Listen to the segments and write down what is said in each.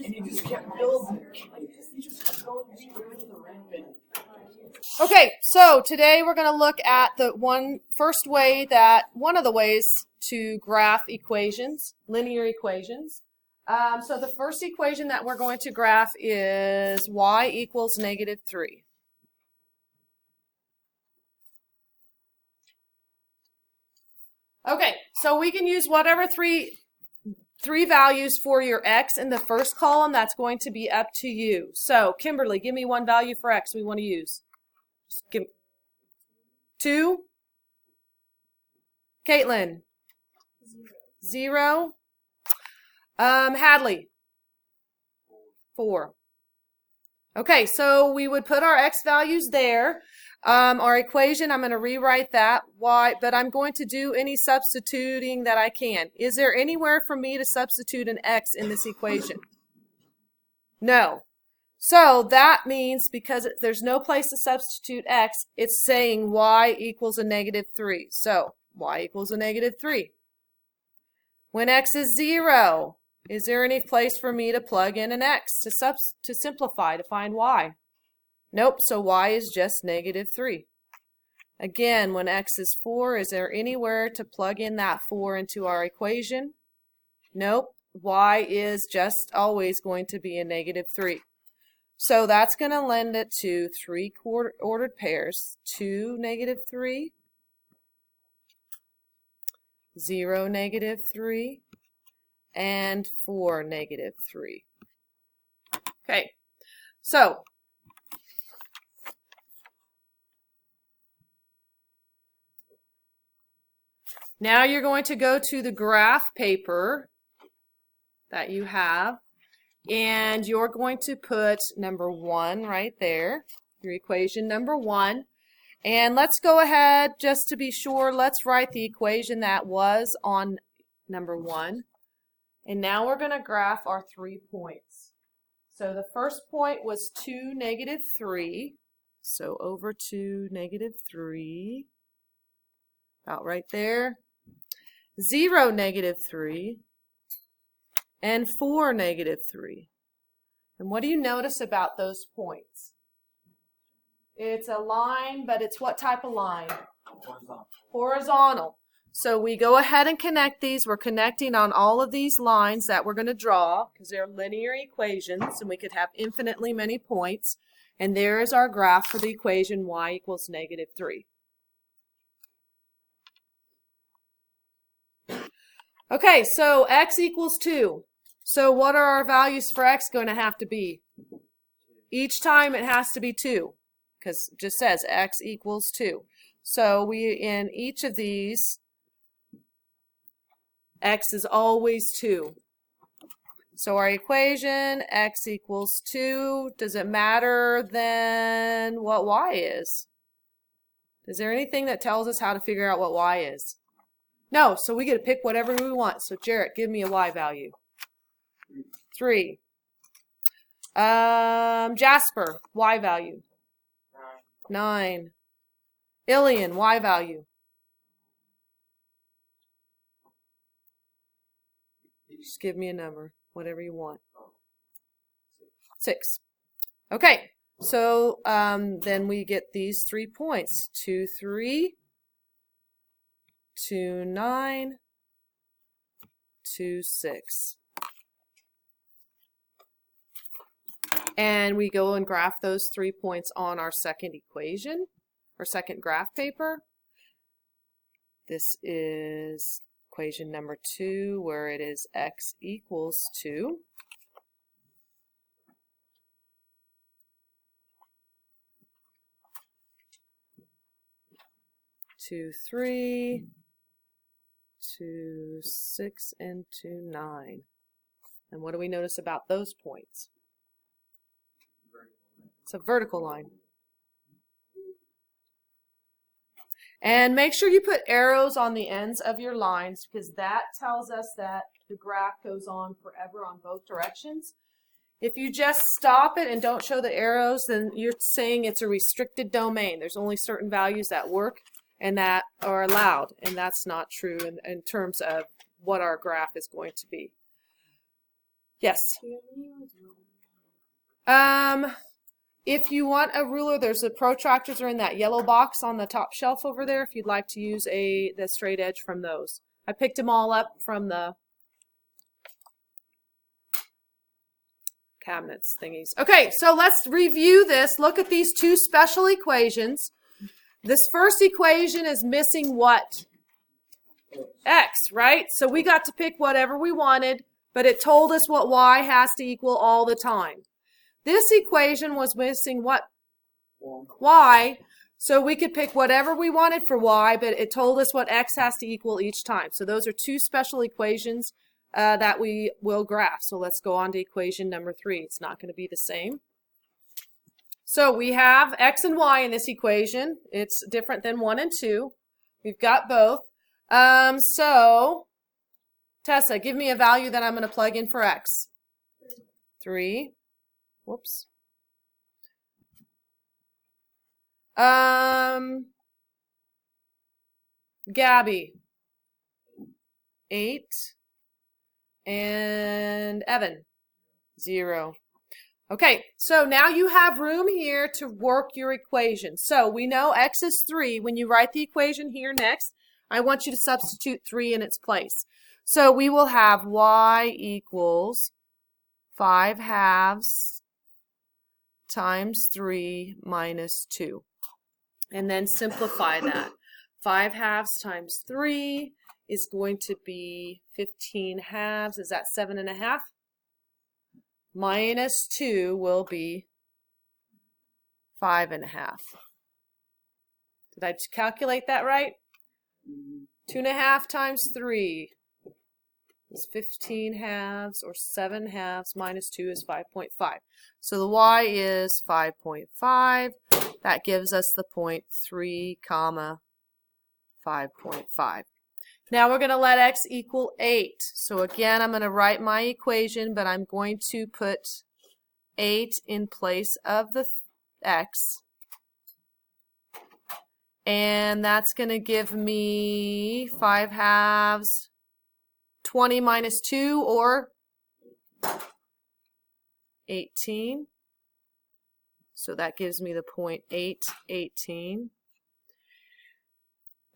And you just kept building. You just kept going with the rampant. Okay, so today we're going to look at the one of the ways to graph equations, linear equations. So the first equation that we're going to graph is y equals -3. Okay, so we can use whatever three values for your x in the first column. That's going to be up to you. So Kimberly, give me one value for x we want to use. Just give 2. Caitlin. 0. Hadley. 4. Okay, so we would put our x values there. Our equation, I'm going to rewrite that, but I'm going to do any substituting that I can. Is there anywhere for me to substitute an x in this equation? No. So that means because there's no place to substitute x, it's saying y equals a -3. So y equals a -3. When x is 0, is there any place for me to plug in an x to simplify, to find y? Nope, so y is just -3. Again, when x is 4, is there anywhere to plug in that 4 into our equation? Nope, y is just always going to be a -3. So that's going to lend it to 3 ordered pairs, 2 -3, 0 -3, and 4 -3. Okay, so now you're going to go to the graph paper that you have, and you're going to put number 1 right there, your equation number 1. And let's go ahead, just to be sure, let's write the equation that was on number 1. And now we're going to graph our 3 points. So the first point was 2 -3. So over 2 -3, about right there. 0 -3, and 4 -3. And what do you notice about those points? It's a line, but it's what type of line? Horizontal. So we go ahead and connect these. We're connecting on all of these lines that we're going to draw because they're linear equations and we could have infinitely many points. And there is our graph for the equation y equals -3. Okay, so x equals 2. So what are our values for x going to have to be? Each time it has to be 2 because it just says x equals 2. So in each of these, x is always 2. So our equation, x equals 2, does it matter then what y is? Is there anything that tells us how to figure out what y is? No, so we get to pick whatever we want. So Jarrett, give me a y value. 3. Jasper, y value. 9. Ilian, y value. Just give me a number, whatever you want. 6. Okay, so then we get these 3 points. 2, 3. 2, 9, 2, 6. And we go and graph those 3 points on our second equation, or second graph paper. This is equation number 2, where it is x equals 2. Two, 3, 2, 6, and 2, 9. And what do we notice about those points? It's a vertical line. And make sure you put arrows on the ends of your lines because that tells us that the graph goes on forever on both directions. If you just stop it and don't show the arrows, then you're saying it's a restricted domain. There's only certain values that work and that are allowed, and that's not true in terms of what our graph is going to be. Yes. If you want a ruler, there's the protractors are in that yellow box on the top shelf over there. If you'd like to use the straight edge from those, I picked them all up from the cabinets thingies. Okay, so let's review this. Look at these two special equations. This first equation is missing what? X, right? So we got to pick whatever we wanted, but it told us what y has to equal all the time. This equation was missing what? Y. So we could pick whatever we wanted for y, but it told us what x has to equal each time. So those are two special equations that we will graph. So let's go on to equation number 3. It's not going to be the same. So we have x and y in this equation. It's different than 1 and 2. We've got both. So Tessa, give me a value that I'm going to plug in for x. 3. Whoops. Gabby. 8. And Evan. 0. Okay, so now you have room here to work your equation. So we know x is 3. When you write the equation here next, I want you to substitute 3 in its place. So we will have y equals 5/2 times 3 minus 2. And then simplify that. 5/2 times 3 is going to be 15/2. Is that 7.5? Minus 2 will be 5.5. Did I calculate that right? 2.5 times 3 is 15/2, or 7/2 minus 2 is 5.5. So the y is 5.5. That gives us the point 3, 5.5. Now we're going to let x equal 8. So again, I'm going to write my equation, but I'm going to put 8 in place of the x. And that's going to give me 5/2, 20 minus 2, or 18. So that gives me the point 818.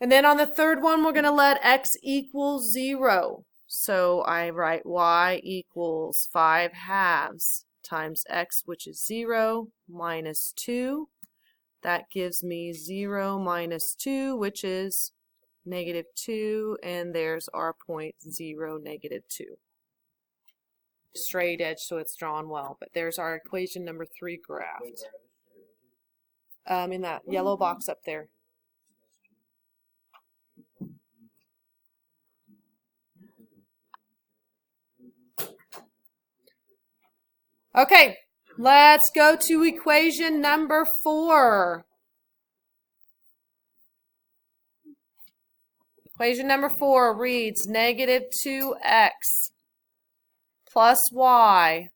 And then on the third one, we're going to let x equal 0. So I write y equals 5/2 times x, which is 0, minus 2. That gives me 0 minus 2, which is -2, and there's our point 0, -2. Straight edge, so it's drawn well. But there's our equation number 3 graphed. In that yellow box up there. Okay, let's go to equation number 4. Equation number 4 reads -2x plus y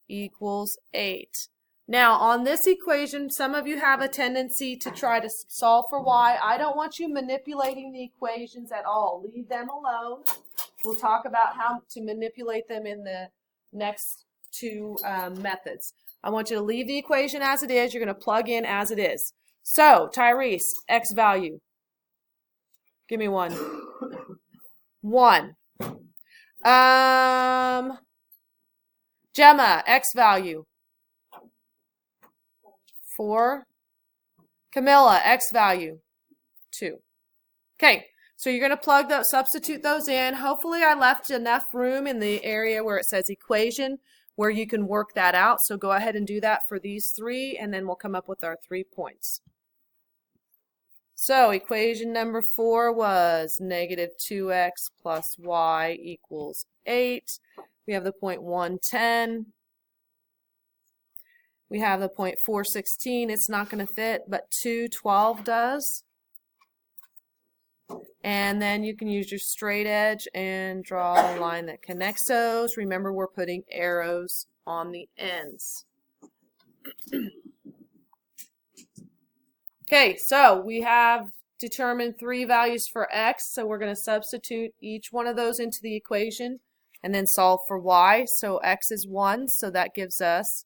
equals 8. Now, on this equation, some of you have a tendency to try to solve for y. I don't want you manipulating the equations at all. Leave them alone. We'll talk about how to manipulate them in the next 2 methods. I want you to leave the equation as it is. You're going to plug in as it is. So, Tyrese, x value. Give me 1. 1. Gemma, x value. 4. Camilla, x value. 2. Okay, so you're going to plug those, substitute those in. Hopefully I left enough room in the area where it says equation where you can work that out. So go ahead and do that for these 3, and then we'll come up with our 3 points. So equation number 4 was -2x plus y equals 8. We have the point 110. We have the point 416. It's not going to fit, but 212 does. And then you can use your straight edge and draw a line that connects those. Remember, we're putting arrows on the ends. Okay, so we have determined 3 values for x, so we're going to substitute each one of those into the equation. and then solve for y. So x is 1, so that gives us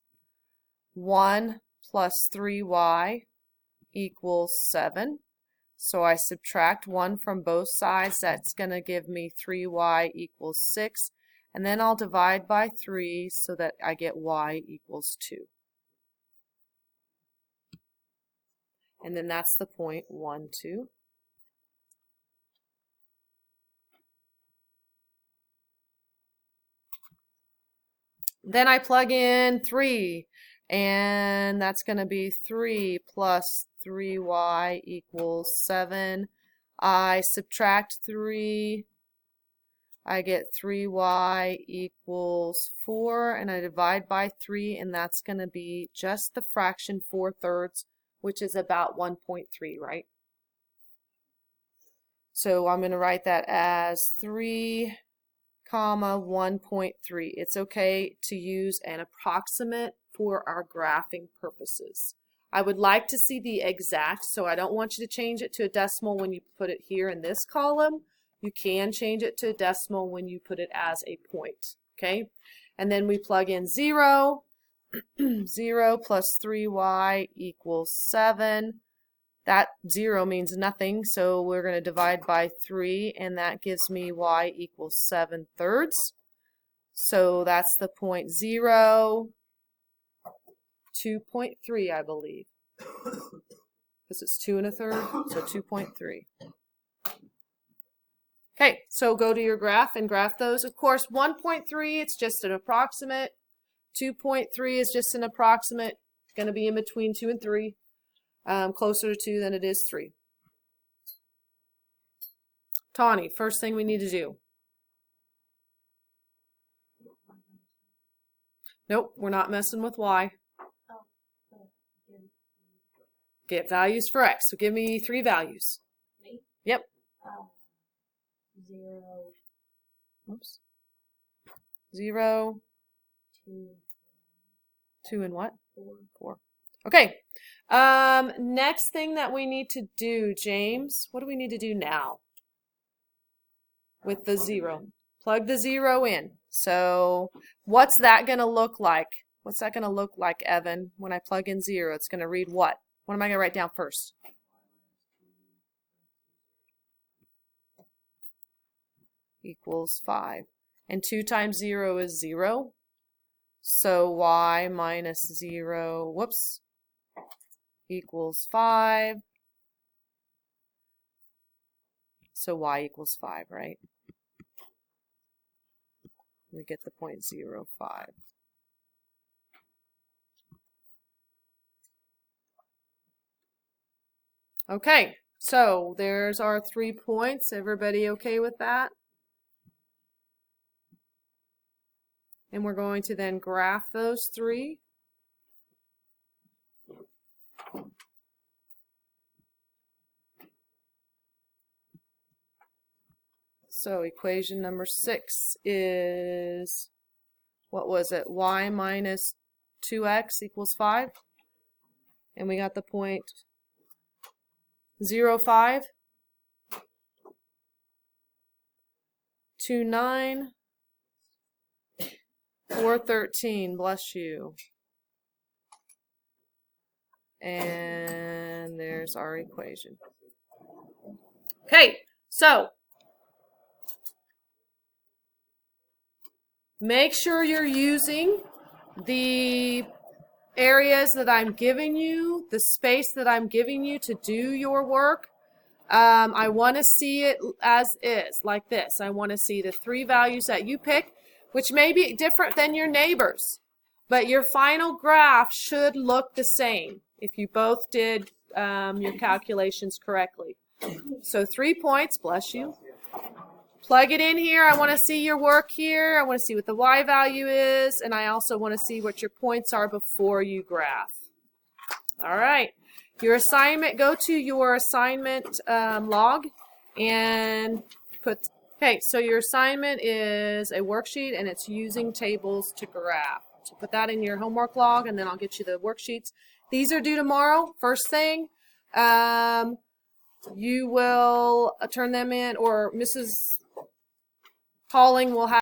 1 plus 3y equals 7. So I subtract 1 from both sides. That's going to give me 3y equals 6. And then I'll divide by 3 so that I get y equals 2. And then that's the point 1, 2. Then I plug in 3, and that's going to be 3 plus 3y equals 7. I subtract 3, I get 3y equals 4, and I divide by 3, and that's going to be just the fraction 4/3, which is about 1.3, right? So I'm going to write that as 3, 1.3. It's okay to use an approximate for our graphing purposes. I would like to see the exact, so I don't want you to change it to a decimal when you put it here in this column. You can change it to a decimal when you put it as a point, okay? And then we plug in 0. 0 plus 3y equals 7. That 0 means nothing, so we're going to divide by 3, and that gives me y equals 7/3. So that's the point 0, 2.3, I believe, because it's 2 1/3, so 2.3. Okay, so go to your graph and graph those. Of course, 1.3, it's just an approximate. 2.3 is just an approximate. It's going to be in between 2 and 3. Closer to 2 than it is 3. Tawny, first thing we need to do. Nope, we're not messing with y. Get values for x. So give me 3 values. Me? Yep. 0. Oops. 0. 2. 2 and what? 4. 4. Okay. Next thing that we need to do, James, what do we need to do now with the 0? Plug the 0 in. So what's that going to look like? What's that going to look like, Evan, when I plug in 0? It's going to read what? What am I going to write down first? Equals 5. And 2 times 0 is 0. So y minus 0, whoops, equals 5. So y equals 5, right? We get the 0.05. Okay, so there's our 3 points. Everybody okay with that? And we're going to then graph those 3. So equation number 6 is, what was it? Y minus 2x equals 5. And we got the point 0.05, 2.9, 4.13, bless you. And there's our equation. Okay, so make sure you're using the areas that I'm giving you, the space that I'm giving you to do your work. I want to see it as is, like this. I want to see the 3 values that you pick, which may be different than your neighbors, but your final graph should look the same if you both did your calculations correctly. So 3 points, bless you. Plug it in here. I want to see your work here. I want to see what the y value is, and I also want to see what your points are before you graph. All right. Your assignment, go to your assignment log and put, okay, so your assignment is a worksheet, and it's using tables to graph. So put that in your homework log, and then I'll get you the worksheets. These are due tomorrow, first thing. You will turn them in, or Mrs. Pauling will have